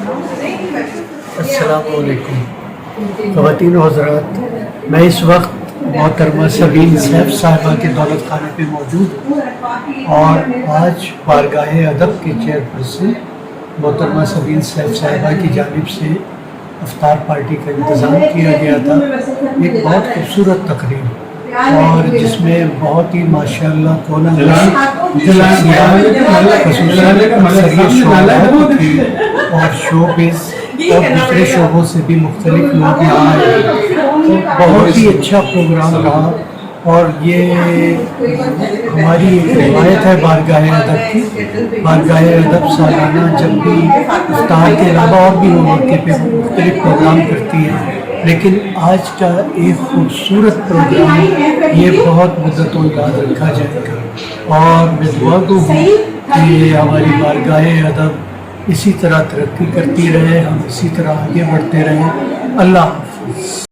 السلام علیکم خواتین و حضرات، میں اس وقت محترمہ سبین سیف صاحبہ کے دولت خانے پہ موجود ہوں اور آج بارگاہ ادب کے چیئرپرسن محترمہ سبین سیف صاحبہ کی جانب سے افطار پارٹی کا انتظام کیا گیا تھا۔ ایک بہت خوبصورت تقریب اور جس میں بہت ہی ماشاءاللہ کونہ اور شوبز اور دوسرے شعبوں سے بھی مختلف لوگ یہاں آئے، تو بہت ہی اچھا پروگرام رہا۔ اور یہ ہماری ایک روایت ہے بارگاہ ادب کی۔ بارگاہ ادب سالانہ جب بھی افطار کے علاوہ اور بھی موقع پہ مختلف پروگرام کرتی ہے، لیکن آج کا ایک خوبصورت پروگرام یہ بہت مدتوں یاد رکھا جائے گا، اور میں دعا گو ہوں کہ ہماری بارگاہ ادب اسی طرح ترقی کرتی رہے، ہم اسی طرح آگے بڑھتے رہیں۔ اللہ حافظ۔